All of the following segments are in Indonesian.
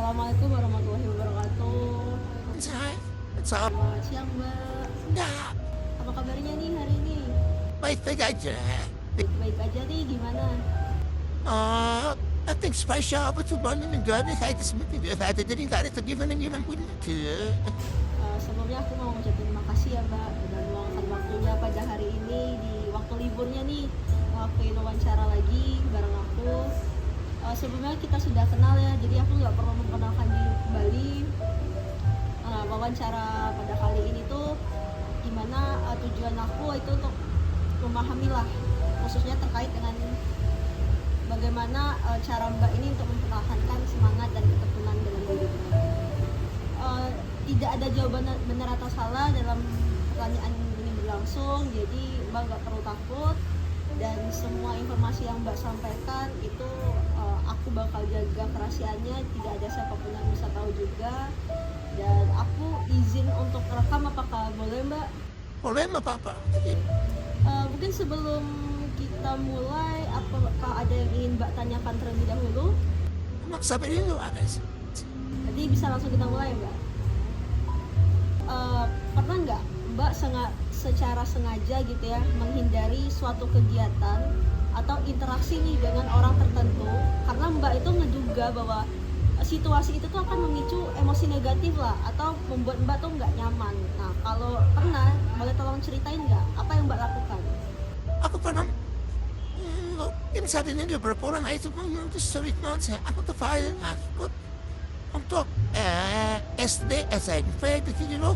Assalamualaikum warahmatullahi wabarakatuh. Hai, so, Selamat siang, Mbak. ya, Apa kabarnya nih hari ini? baik-baik aja. Baik-baik aja nih, gimana? Nothing special, but to run in the gun, I had to submit it. I didn't got it to give an even with it. Sebelumnya aku mau ngucapin terima kasih ya, Mbak, udah meluangkan waktunya pada hari ini di waktu liburnya nih ngelakuin wawancara lagi bareng aku. Sebelumnya kita sudah kenal ya, jadi aku nggak perlu memperkenalkan diri kembali. Wawancara pada kali ini tuh gimana tujuan aku itu untuk memahami lah, khususnya terkait dengan bagaimana cara Mbak ini untuk mempertahankan semangat dan ketekunan dalam hidupnya. Tidak ada jawaban benar atau salah dalam pertanyaan ini berlangsung, jadi Mbak nggak perlu takut, dan semua informasi yang Mbak sampaikan itu aku bakal jaga kerahasiaannya, tidak ada siapapun yang bisa tahu juga, dan aku izin untuk rekam. Apakah boleh, Mbak? Problema, Papa. Mungkin sebelum kita mulai, apakah ada yang ingin Mbak tanyakan terlebih dahulu? Magsabi rin yung anas. Jadi bisa langsung kita mulai, Mbak. Pernah nggak Mbak secara sengaja gitu ya menghindari suatu kegiatan atau interaksi nih dengan orang tertentu karena Mbak itu ngeduga bahwa situasi itu tuh akan memicu emosi negatif lah atau membuat Mbak tuh nggak nyaman. Nah, kalau pernah, boleh tolong ceritain nggak apa yang Mbak lakukan? Ako pa nang, yung sabi ninyo, berpulang ay ito mga salit mo sa ako to file ako. Untuk SD, SMP, gitu.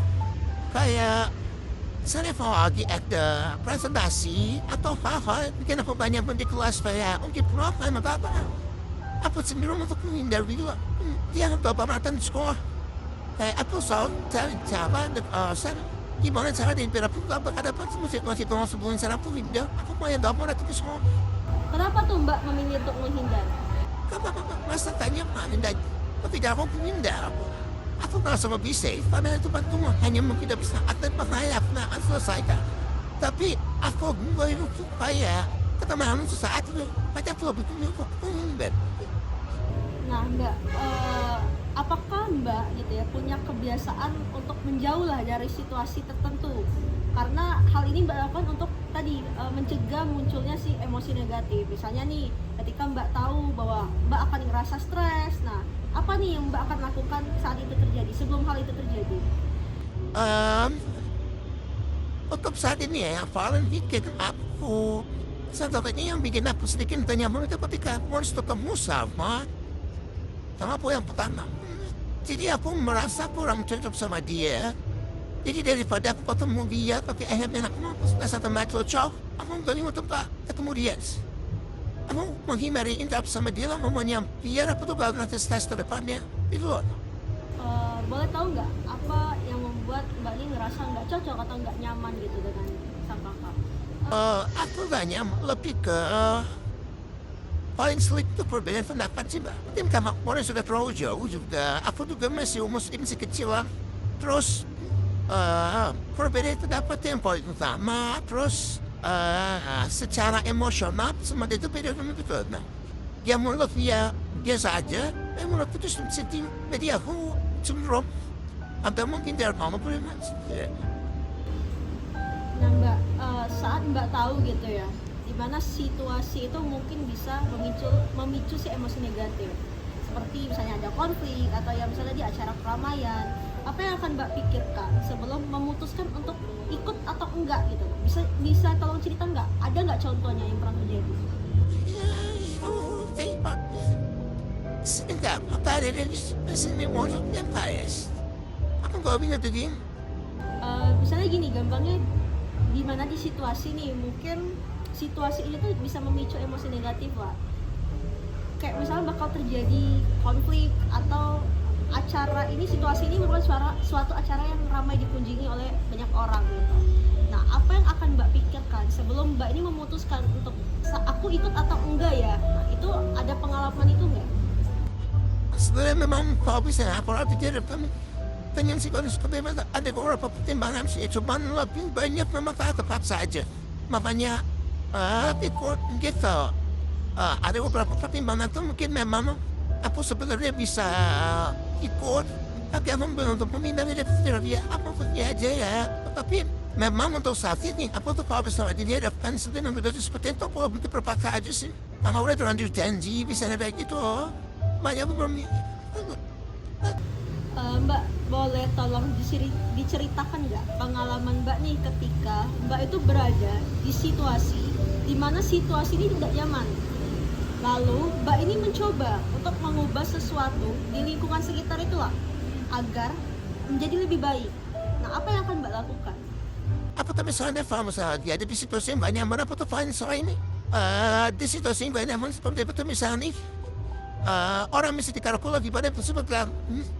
Kaya, sana po agi at presentasi atau hal-hal bigyan ako banyak mo di kelas kaya ungkit prof ay mababa. Apo sa miro mo ito kung interview. Di ang babamatan score. Kaya apo sa tawa sa gimana cara din pero kung kapag ada pa sa musik masih tunggu sebulan sarap tuh video ako may dapat na ito score. Kenapa tuh Mbak memilih untuk menghindar? Kapag masa tanya kami dan tidak ako puminda. Ako nasa mabisay, paano ito ba ito hanya mo kita bisa at nagpahayap na ang selesai ka. Tapi ako ngayon ito kaya katamahan mo sa atin pada po bikin ko puminda. Nah, Mbak, apakah Mbak gitu ya punya kebiasaan untuk menjauh lah dari situasi tertentu? Karena hal ini Mbak lakukan untuk tadi mencegah munculnya si emosi negatif. Misalnya nih, ketika Mbak tahu bahwa Mbak akan ngerasa stres, nah apa nih yang Mbak akan lakukan saat itu terjadi, sebelum hal itu terjadi? Untuk saat ini ya, yang paling bikin aku satu ini yang bikin aku sedikit tanya mereka ketika aku harus ketemu sama po yang pertama. Jadi aku merasa kurang cocok sama dia. Jadi daripada aku ketemu dia, tapi akhirnya aku nasa tempat cocok, aku galing untuk ketemu dia. Aku menghindari interaksi sama dia, ngomongnya biar aku tuh gak gratis tes ke depannya. Itu loh. Boleh tahu nggak apa yang membuat Mbak ini ngerasa nggak cocok atau nggak nyaman gitu dengan sang kakak? Aku gak nyaman, lebih ke paling sulit itu perbedaan pendapat sih, Mbak. Mungkin karena orang sudah terlalu jauh juga. Aku juga masih masih kecil lah. Terus, perbedaan pendapat yang paling utama. Terus, secara emosional, sama dia itu beda dengan itu. Nah, dia menurut dia biasa aja. Menurut itu sedih. Jadi aku cenderung. Atau mungkin dia mau beriman. Nah Mbak, saat Mbak tahu gitu ya, dimana situasi itu mungkin bisa memicu si emosi negatif, seperti misalnya ada konflik atau yang misalnya di acara keramaian, apa yang akan Mbak pikirkan sebelum memutuskan untuk ikut atau enggak gitu? Bisa tolong cerita nggak? Ada nggak contohnya yang pernah terjadi? Enggak, apa ada dari sini mau yang bias. Aku gak bisa begini. Misalnya gini, gampangnya di mana di situasi nih, mungkin situasi ini tuh bisa memicu emosi negatif lah. Kayak misalnya bakal terjadi konflik atau acara ini, situasi ini merupakan suatu acara yang ramai dikunjungi oleh banyak orang gitu. Nah, apa yang akan Mbak pikirkan sebelum Mbak ini memutuskan untuk aku ikut atau enggak ya? Nah, itu ada pengalaman itu enggak? Sebenarnya memang kalau bisa apa pikir pengen sih kalau seperti ada beberapa pertimbangan sih, cuman lebih banyak memang tepat saja. Makanya ikut gitu. Ada beberapa pertimbangan tuh mungkin memang Aku sebenarnya bisa ikut, tapi aku belum meminta dari dia apa punya aja ya. Tapi memang untuk saat ini, aku tuh kalau bersama dia depan sedang begitu seperti itu, aku belum terpaksa aja sih. Aku udah terlanjur janji, bisa kayak gitu. Banyak belum. Mbak boleh tolong diceritakan nggak pengalaman Mbak nih ketika Mbak itu berada di situasi di mana situasi ini tidak nyaman. Lalu Mbak ini mencoba untuk mengubah sesuatu di lingkungan sekitar itulah agar menjadi lebih baik. Nah, apa yang akan Mbak lakukan? Apa tapi misalnya paham saja, ada di situasi yang banyak mana apa tuh fine soal ini. Di situasi yang banyak mana seperti itu misalnya. Orang mesti dikalkul lagi pada tersebut kan.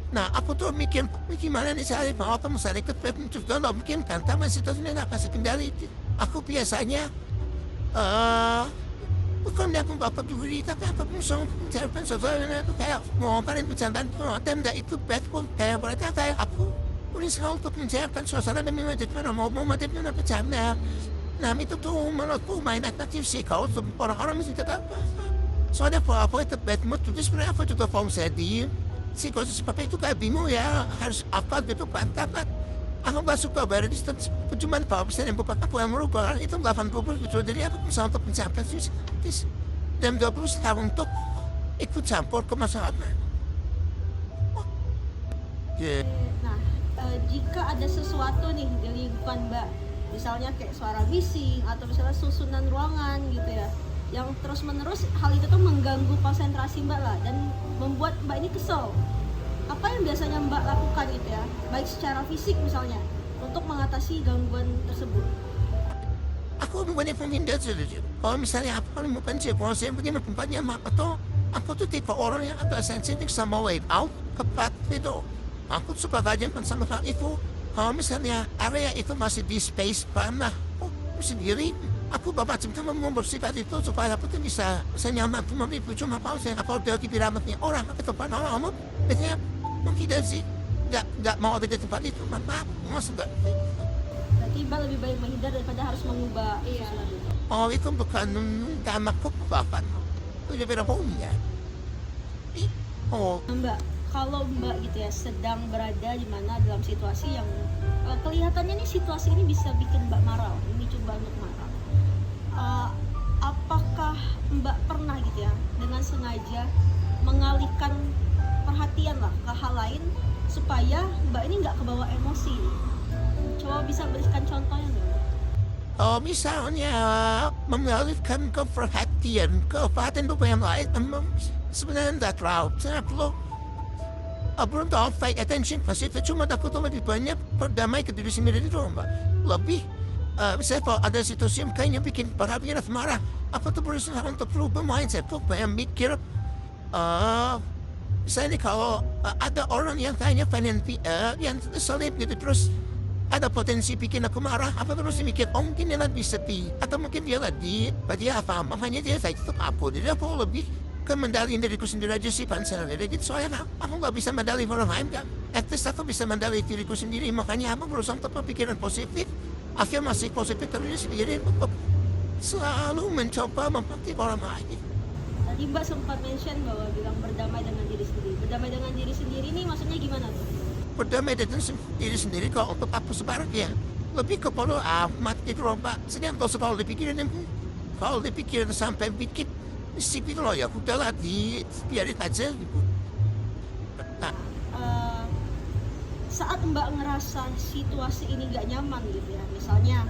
Nah, aku tuh mikir gimana nih saya mau apa misalnya ikut mencegah nggak mungkin kan, tapi situasinya nggak kasih kendali. Aku biasanya bukan aku bapak duri, tapi apa pun sama mencarikan sesuatu yang aku kayak mau paling bercandaan dan nggak itu bad pun kayak berarti kayak aku berusaha untuk mencarikan suasana demi menjadikan mau mati dengan bercanda. Nah, itu tuh menurutku main aktif sih kalau orang-orang mesti tetap. Soalnya apa itu bad mood itu sebenarnya apa juga form sedih. Si kau seperti itu kayak bingung ya harus apa gitu kan. Aku gak suka bayar distance. Cuman kalau misalnya bukan aku yang merubah itu 80 betul. Jadi aku bisa untuk mencapai dan 20 tahun untuk ikut campur ke masalah. Yeah. Nah, jika ada sesuatu nih di lingkungan Mbak, misalnya kayak suara bising atau misalnya susunan ruangan gitu ya, yang terus-menerus hal itu tuh mengganggu konsentrasi Mbak lah dan membuat Mbak ini kesel. Apa yang biasanya Mbak lakukan itu ya, baik secara fisik misalnya, untuk mengatasi gangguan tersebut? Aku banyak menghindar saja. Kalau misalnya aku mau pencet, kalau saya begini tempatnya atau aku tuh tipe orang yang agak sensitif sama wave out tepat itu. Aku suka aja sama hal itu. Kalau misalnya area itu masih di space panah, sendiri, aku macam sama membersihkan itu supaya aku tuh bisa nyaman tuh memiliki cuma kalau saya apa udah dipiramatnya orang atau orang biasanya mungkin sih nggak mau ada di tempat itu maaf nggak. Berarti Mbak lebih baik menghindar daripada harus mengubah sesuatu. Oh itu bukan tamak apa itu beda punya. Oh Mbak, kalau Mbak gitu ya sedang berada di mana dalam situasi yang kelihatannya nih situasi ini bisa bikin Mbak marah, ini coba untuk marah. Apakah Mbak pernah gitu ya dengan sengaja mengalihkan perhatian lah ke hal lain supaya Mbak ini nggak kebawa emosi? Coba bisa berikan contohnya nggak? Oh misalnya mengalihkan ke perhatian yang lain sebenarnya tidak terlalu perlu belum tahu fake attention pasti cuma aku tuh lebih banyak berdamai ke diri sendiri itu mbak lebih misalnya kalau ada situasi yang kayaknya bikin perhatian atau marah apa tuh berusaha untuk berubah mindset tuh pengen mikir misalnya kalau ada orang yang kayaknya pengen yang selip gitu terus ada potensi bikin aku marah apa terus mikir oh mungkin dia lagi sedih atau mungkin dia lagi dia apa makanya dia saya tetap aku jadi aku lebih ke mendaliin diriku sendiri aja sih pansel jadi soalnya aku nggak bisa mendali orang lain kan at least aku bisa mendali diriku sendiri makanya aku berusaha untuk berpikiran positif afirmasi positif terus sendiri selalu mencoba memperhatikan orang lain. Tadi Mbak sempat mention bahwa bilang berdamai dengan diri sendiri. Berdamai dengan diri sendiri ini maksudnya gimana tuh? Berdamai dengan diri sendiri kalau untuk aku sebaliknya lebih kepada mati rompak sedang kau selalu dipikirin kalau dipikirin sampai bikin sipil loh ya udahlah biarin aja gitu. Nah, saat Mbak ngerasa situasi ini gak nyaman gitu ya, misalnya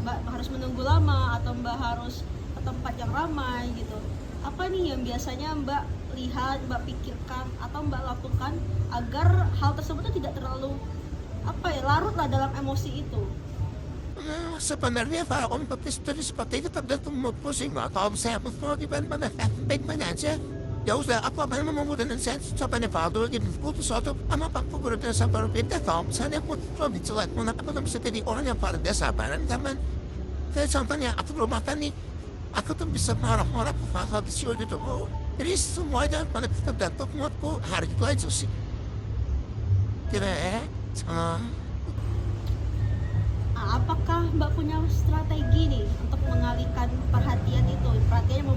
Mbak harus menunggu lama atau Mbak harus ke tempat yang ramai gitu, apa nih yang biasanya Mbak lihat, Mbak pikirkan atau Mbak lakukan agar hal tersebut tidak terlalu larut lah dalam emosi itu? Sebenarnya kalau untuk istri seperti itu tergantung mood pusing kalau saya mau dibanding baik-baik aja ya udah apa memang memudahkan saya coba nih kalau gitu putus suatu ama pak pukul sampai berbeda kalau misalnya aku lebih jelek mau apa tuh bisa jadi orang yang paling sabaran teman kayak contohnya aku belum makan nih aku tuh bisa marah-marah hal kecil gitu jadi semuanya pada tergantung moodku hari itu aja sih kira apakah Mbak punya strategi nih untuk mengalihkan perhatian itu, perhatiannya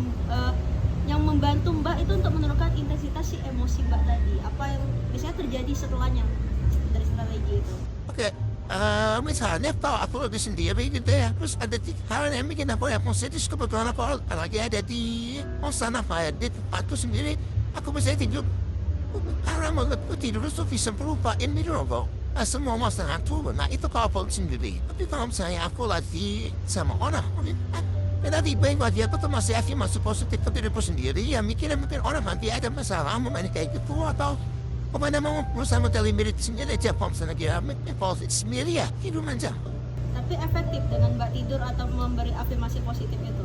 yang membantu Mbak itu untuk menurunkan intensitas si emosi Mbak tadi? Apa yang biasanya terjadi setelahnya dari strategi itu? Oke, misalnya kalau aku lagi sendiri gitu ya, terus ada hal yang bikin aku emosi, terus kebetulan aku lagi ada di kosan apa ya, di tempatku sendiri, aku bisa tidur. Karena menurutku tidur itu bisa merupakan mineral. Semua masalah turun, nah itu kalau aku sendiri. Tapi kalau misalnya aku lagi sama orang, nanti baik lagi aku tuh masih masuk positif ke diriku sendiri, ya mikirnya mungkin orang nanti ada masalah, mau main kayak gitu, atau kemana mau berusaha mencari mirip sendiri aja, kalau misalnya kira positif sendiri ya, tidur aja. Tapi efektif dengan Mbak tidur atau memberi afirmasi positif itu?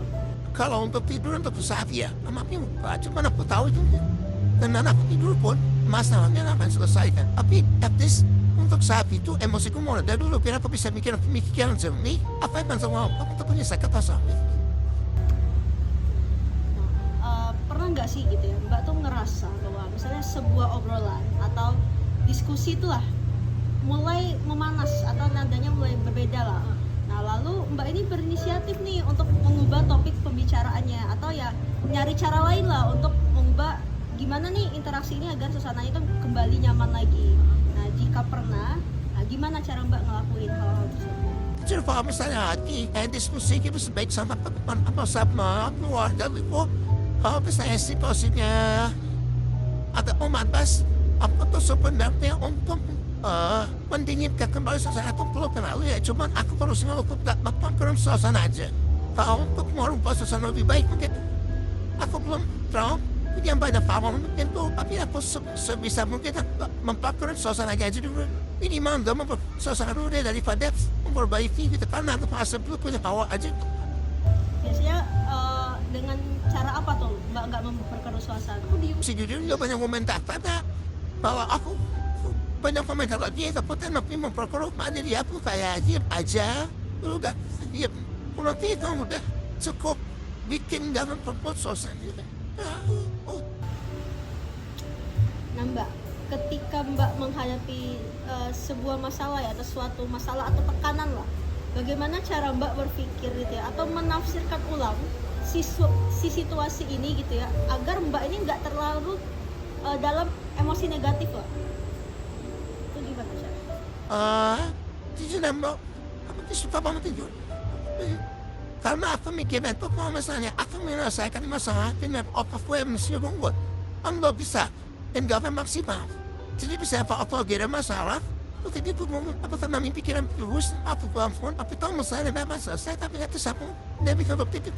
Kalau untuk tidur untuk saat ya, namanya cuma aku tahu itu. Dengan aku tidur pun, masalahnya akan selesaikan. Tapi at least, untuk saat itu emosiku mau reda dulu, biar aku bisa mikir pemikiran jernih, apa yang sama aku punya sakit asal. Pernah nggak sih gitu ya Mbak tuh ngerasa bahwa misalnya sebuah obrolan atau diskusi itulah mulai memanas atau nadanya mulai berbeda lah. Nah lalu Mbak ini berinisiatif nih untuk mengubah topik pembicaraannya atau ya nyari cara lain lah untuk mengubah gimana nih interaksi ini agar suasananya itu kembali nyaman lagi. Nah jika pernah, nah, gimana cara Mbak ngelakuin hal-hal tersebut? Jadi kalau misalnya hati, diskusi kita sebaik sama teman apa sama keluarga itu, kalau misalnya situasinya ada omatas, apa tuh sebenarnya untuk mendinginkan kembali sesuatu perlu kenal ya, cuman aku perlu selalu melakukan suasana aja. Kalau untuk merubah suasana lebih baik mungkin aku belum tahu yang banyak paham mungkin tuh, tapi aku sebisa mungkin memperkuat suasana aja dulu. Minimal gak memperkuat suasana dulu deh daripada memperbaiki gitu, karena aku merasa belum punya power aja. Biasanya dengan cara apa tuh Mbak nggak memperkeruh suasana? Sejujurnya banyak komentar karena bahwa aku banyak komentar lagi, tapi tapi memperkeruh mana dia aku kayak diam aja, udah diam. Berarti itu udah cukup bikin gak memperkuat suasana. Nah Mbak, ketika Mbak menghadapi sebuah masalah ya atau suatu masalah atau tekanan lah, bagaimana cara Mbak berpikir gitu ya atau menafsirkan ulang si situasi ini gitu ya agar Mbak ini nggak terlalu dalam emosi negatif lah? Itu gimana cara? Jujur Mbak, aku tuh suka banget tidur. Karena aku mikirnya tuh kalau misalnya aku menyelesaikan masalah dengan otak gue yang mesti membuat, aku nggak bisa dan gak maksimal. Jadi bisa apa ada masalah, jadi aku mau apa tenangin pikiran terus, aku bangun, aku tahu masalah yang selesai, tapi itu aku nggak bisa berpikir.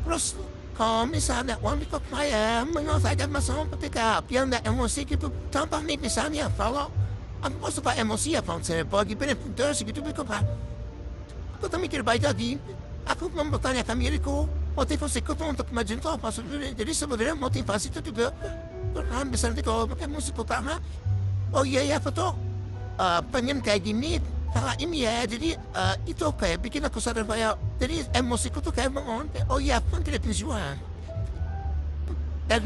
Terus kalau misalnya wanita kaya menyelesaikan masalah ketika biar nggak emosi gitu, contoh nih misalnya kalau aku suka emosi ya, kalau saya pagi bener-bener segitu kan. Aku tak mikir baik lagi. Aku mempertanyakan diriku, motivasiku tuh untuk maju itu apa sebenarnya. Jadi sebenarnya motivasi itu juga berperan besar nanti kalau pakai musik pertama. Oh iya ya betul, pengen kayak gini, salah ini ya. Jadi itu kayak bikin aku sadar kayak, jadi emosiku tuh kayak mengon. Oh iya, aku tidak berjuang. Dan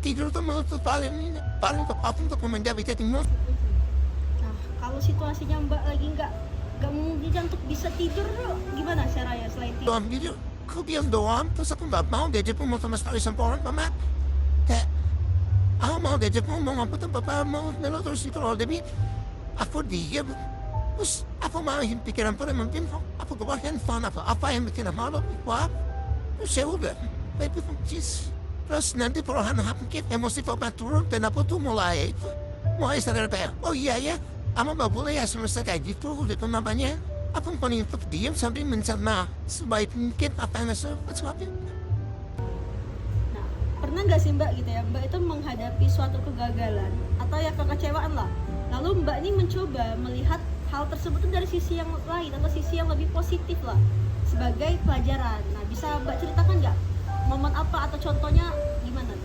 tidur tuh menurut paling tepat untuk menjadi timur. Nah kalau situasinya Mbak lagi nggak mungkin untuk bisa tidur gimana caranya selain tidur? Doang gitu, aku diam doang, terus aku nggak mau diajak ngomong sama sekali sama orang, mama. Kayak, aku mau diajak ngomong apa tuh, papa mau nelo terus itu loh, tapi aku diam. Terus aku marahin pikiran pada mungkin, aku keluar handphone apa yang bikin aku malu, wah. Terus ya udah, baby puncis. Terus nanti perlahan mungkin emosi papa turun dan aku tuh mulai sadar kayak, oh iya ya. Ama nggak boleh ya semesta kayak gitu, gitu namanya. Apa paling tetap diam sambil mencerna sebaik mungkin apa yang sesuatu. Nah, pernah nggak sih Mbak gitu ya, Mbak itu menghadapi suatu kegagalan atau ya kekecewaan lah. Lalu Mbak ini mencoba melihat hal tersebut tuh dari sisi yang lain atau sisi yang lebih positif lah sebagai pelajaran. Nah, bisa Mbak ceritakan nggak momen apa atau contohnya gimana?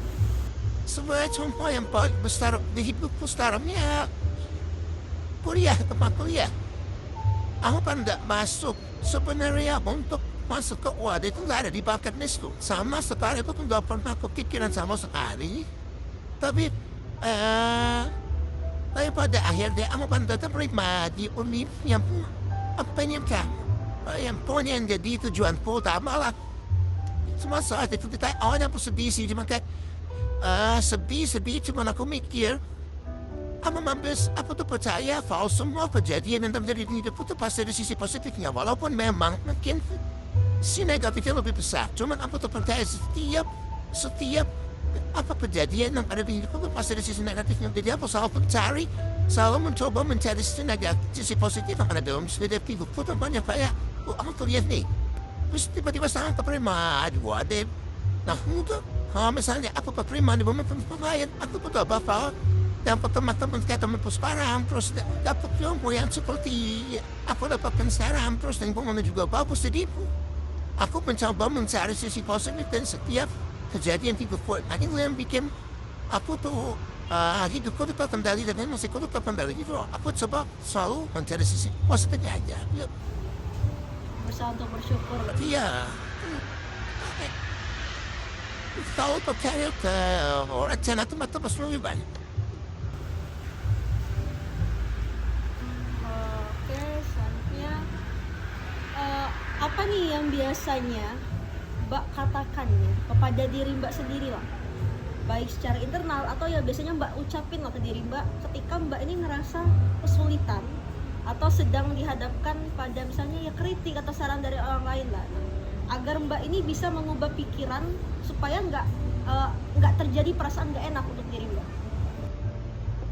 Sebagai contoh yang paling besar di hidupku sekarang ya tempat kuliah. Aku kan nggak masuk sebenarnya untuk masuk ke UAD itu nggak ada di bucket listku. Sama sekali itu nggak pernah kepikiran sama sekali. Tapi pada akhirnya aku kan tetap terima di univ yang apa yang punya yang jadi tujuan utama lah. Cuma saat itu kita awalnya aku sedih sih, cuma kayak sedih, cuma aku mikir, apa mampus, aku tuh percaya kalau semua kejadian yang terjadi di hidupku tuh pasti ada sisi positifnya, walaupun memang mungkin si negatifnya lebih besar. Cuman aku tuh percaya setiap apa kejadian yang ada di hidupku tuh pasti ada sisi negatifnya. Jadi aku selalu mencoba mencari sisi positif yang ada dalam setiap hidupku. Contohnya kayak, aku tuh lihat nih, terus tiba-tiba sekarang keterima dua deh. Nah, itu kalau misalnya aku keterima di momen lain, aku betul bakal dapat teman-teman kayak teman sekarang, terus dapat ilmu yang seperti aku dapatkan sekarang, terus lingkungannya juga bagus. Jadi aku mencoba mencari sisi positif dan setiap kejadian hidupku. Nah, itu yang bikin aku tuh hidupku tuh terkendali dan emosiku tuh terkendali gitu. Aku coba selalu mencari sisi positifnya aja. Ya, Berusaha untuk bersyukur. iya. Kalau percaya ke orang sana tuh mata pas lebih banyak. Oke, selanjutnya apa nih yang biasanya Mbak katakan nih kepada diri Mbak sendiri lah, baik secara internal atau ya biasanya Mbak ucapin lah ke diri Mbak ketika Mbak ini ngerasa kesulitan atau sedang dihadapkan pada misalnya ya kritik atau saran dari orang lain lah. Nah, agar Mbak ini bisa mengubah pikiran supaya nggak terjadi perasaan nggak enak untuk diri Mbak.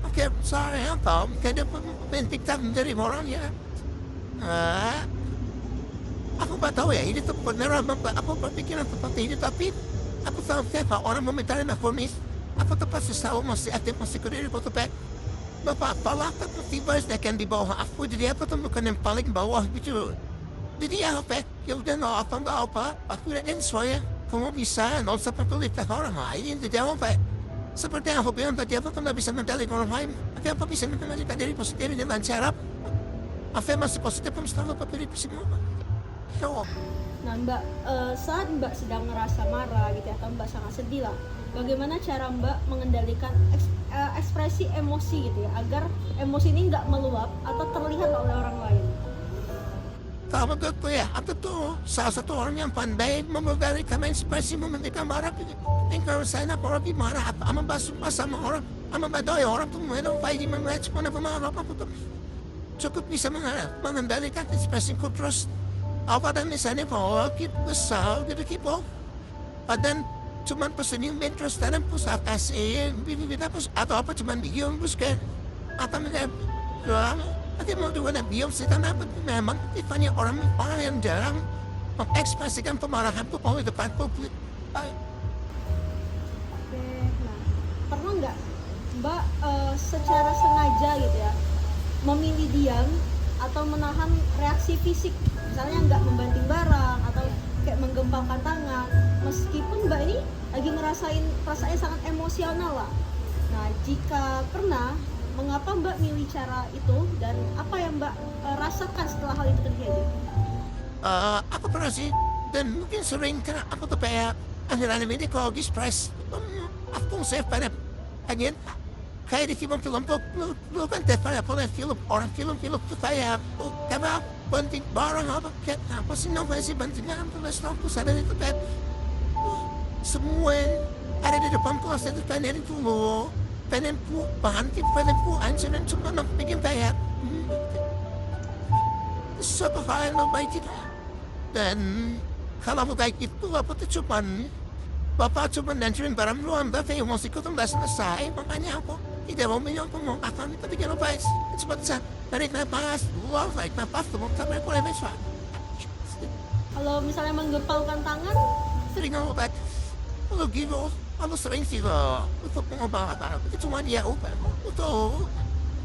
Oke, saya tahu kada penting dari orang ya. Aku nggak tahu ya, ini tuh beneran aku berpikiran seperti ini, tapi aku tahu siapa orang meminta reformis. Aku tuh pasti selalu masih aktif, masih ke diri tuh kayak Bapak, tolak tiba akan di bawah aku, jadi aku tuh bukan yang paling bawah gitu. Jadi ya apa, ya udah nggak apa, aku udah sesuai. Kamu bisa, nggak usah peduli orang lain, jadi apa? Seperti yang aku bilang tadi, aku tuh nggak bisa mendalih orang lain. Tapi apa bisa mengendalikan diri positif dengan cara afirmasi positif yang selalu berdiri semua. So, Nah Mbak, saat Mbak sedang ngerasa marah gitu ya, atau Mbak sangat sedih lah, bagaimana cara Mbak mengendalikan ekspresi emosi gitu ya, agar emosi ini nggak meluap atau terlihat oleh orang lain? kalau menurutku ya, aku tuh salah satu orang yang pandai memberikan ekspresi memberikan marah. Dan kalau saya orang marah, ama basah sama orang, ama badai orang tuh memang baik merespon apa marah, aku tuh cukup bisa mengendalikan ekspresiku terus. Apa dan misalnya kalau kita besar gitu kita, dan cuman pesenin terus dan pusat kasih, kita pus atau apa cuman bikin terus kayak apa mereka nanti mau juga ada biom sih karena memang tipenya orang yang jarang mengekspresikan kemarahan tuh kalau di depan publik. Oke, nah pernah nggak Mbak secara sengaja gitu ya memilih diam atau menahan reaksi fisik, misalnya nggak membanting barang atau kayak menggempalkan tangan meskipun Mbak ini lagi ngerasain perasaannya sangat emosional lah. Nah jika pernah, mengapa Mbak milih cara itu dan apa yang Mbak rasakan setelah hal itu terjadi? Aku pernah sih, dan mungkin sering karena aku tuh kayak akhir-akhir ini kalau lagi stres, aku saya pada pengen kayak di film-film lu kan pada film orang film tuh kayak karena banting barang apa kayak apa sih namanya sih bantingnya terus aku sadar itu kayak semua yang ada di depan kelas itu pengen bahan kita pengen hancur dan cuma nak bikin kayak suatu hal yang baik itu. Dan kalau baik itu apa tuh cuman bapak cuma nancurin barang luar tapi emosiku tuh nggak selesai, makanya aku tidak mau ngomong apa nih, tapi jangan lupa cepat saja tarik nafas, buang tarik nafas, tuh sampai mulai besok. Kalau misalnya menggempalkan tangan, Sering ngobat, kalau gitu, aku sering sih loh untuk pengobatan, itu cuma dia obat, untuk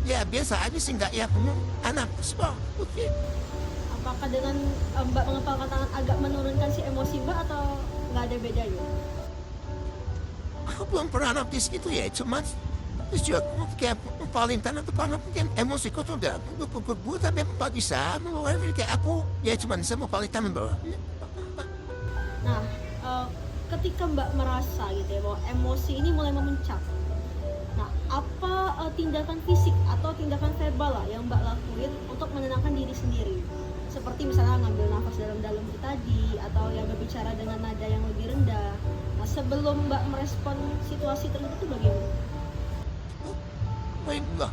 ya biasa aja sih nggak ya anak sebab, oke. apakah dengan Mbak mengepalkan tangan agak menurunkan si emosi Mbak atau nggak ada bedanya? Aku belum pernah notice gitu ya, cuma terus juga kayak paling tanah tuh karena mungkin emosiku tuh udah gue tapi apa bisa mengeluarkan kayak aku ya cuma bisa mau paling tanah bawah. Nah, ketika Mbak merasa gitu ya bahwa emosi ini mulai memuncak, nah apa tindakan fisik atau tindakan verbal lah yang Mbak lakuin untuk menenangkan diri sendiri? seperti misalnya ngambil nafas dalam-dalam itu tadi, atau ya berbicara dengan nada yang lebih rendah. Nah, sebelum Mbak merespon situasi tersebut itu bagaimana? Wait, look.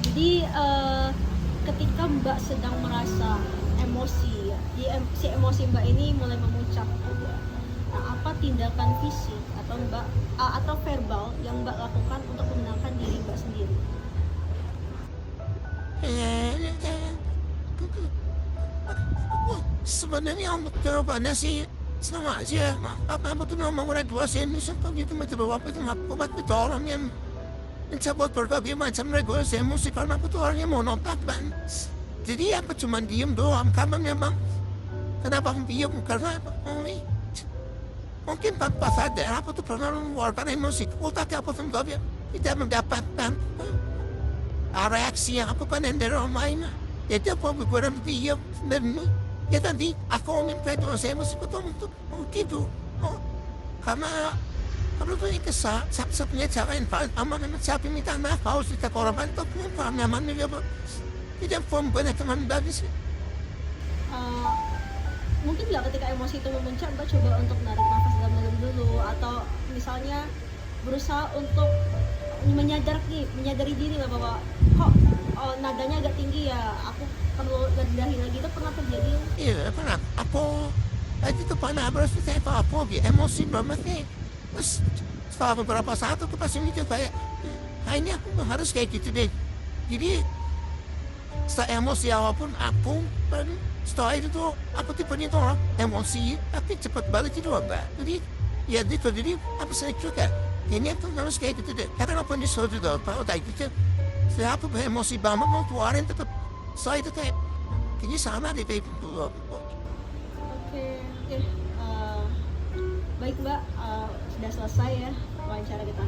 Jadi ketika Mbak sedang merasa emosi, ya, si emosi Mbak ini mulai memuncak, gitu ya. Nah, apa tindakan fisik atau atau verbal yang Mbak lakukan untuk menenangkan diri Mbak sendiri? Sebenarnya untuk jawabannya sih sama aja. Apa tuh nama orang tua saya ini sampai itu macam apa itu obat itu orang yang mencabut berbagai macam regulasi emosi karena aku tuh orangnya monotapan. Jadi apa cuma diem doang karena memang kenapa aku diem karena apa? Mungkin tanpa sadar aku tuh pernah mengeluarkan emosi otak aku tuh tidak mendapatkan reaksi yang aku pengen dari orang lain. Jadi aku beberapa diem dan ya tadi aku minta doa saya masih betul untuk gitu. Karena kalau tuh itu satu-satunya cara yang paling aman dengan siapa minta maaf harus kita korban itu pun paham nyaman juga tidak pun banyak teman bagus. Mungkin nggak ketika emosi itu memuncak Mbak coba untuk narik nafas dalam-dalam dulu, atau misalnya berusaha untuk menyadari diri lah bahwa kok nadanya agak tinggi ya, aku perlu rendahin lagi. Itu pernah terjadi? Iya pernah. Itu pernah berarti apa emosi banget nih. Terus setelah beberapa saat aku pasti mikir kayak ini aku harus kayak gitu deh. Jadi setelah emosi apapun aku dan setelah itu tuh aku tipenya tuh orang emosi tapi cepat balik itu mbak. Jadi ya gitu jadi apa saya juga ini aku harus kayak gitu deh. Karena apa disuruh juga kalau kayak gitu saya aku emosi banget mau keluarin tetap saya itu kayak kayaknya sama deh kayak gitu. Oke. Baik Mbak, sudah selesai ya wawancara kita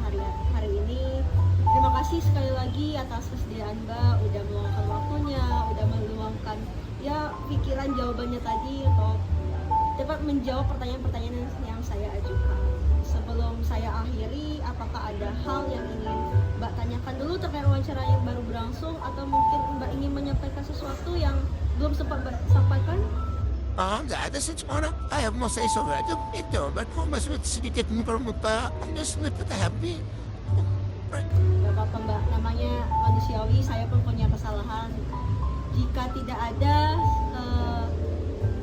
hari ini. Terima kasih sekali lagi atas kesediaan Mbak, udah meluangkan waktunya, udah meluangkan ya pikiran jawabannya tadi untuk dapat menjawab pertanyaan-pertanyaan yang saya ajukan. Sebelum saya akhiri, apakah ada hal yang ingin Mbak tanyakan dulu terkait wawancara yang baru berlangsung, atau mungkin Mbak ingin menyampaikan sesuatu yang belum sempat Mbak sampaikan? Enggak ada sih cuma kayak mau saya soal aja itu baru masih sedikit mempermudah hanya sedikit happy. Gak apa-apa Mbak, namanya manusiawi, saya pun punya kesalahan. Jika tidak ada,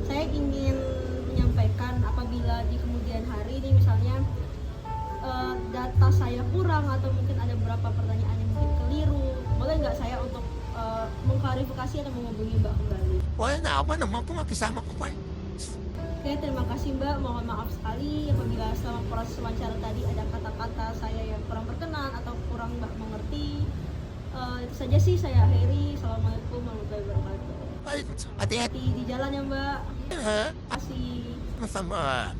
saya ingin menyampaikan apabila di kemudian hari ini misalnya data saya kurang atau mungkin ada beberapa pertanyaan yang mungkin keliru, boleh nggak saya untuk mengklarifikasi atau menghubungi Mbak kembali? Wah, apa namanya tuh nggak sama kok. Oke, terima kasih Mbak. Mohon maaf sekali apabila selama proses wawancara tadi ada kata-kata saya yang kurang berkenan atau kurang Mbak mengerti. Itu saja sih saya akhiri. Assalamualaikum warahmatullahi wabarakatuh. Hati-hati Di jalan ya Mbak. ya. Terima kasih. Sama.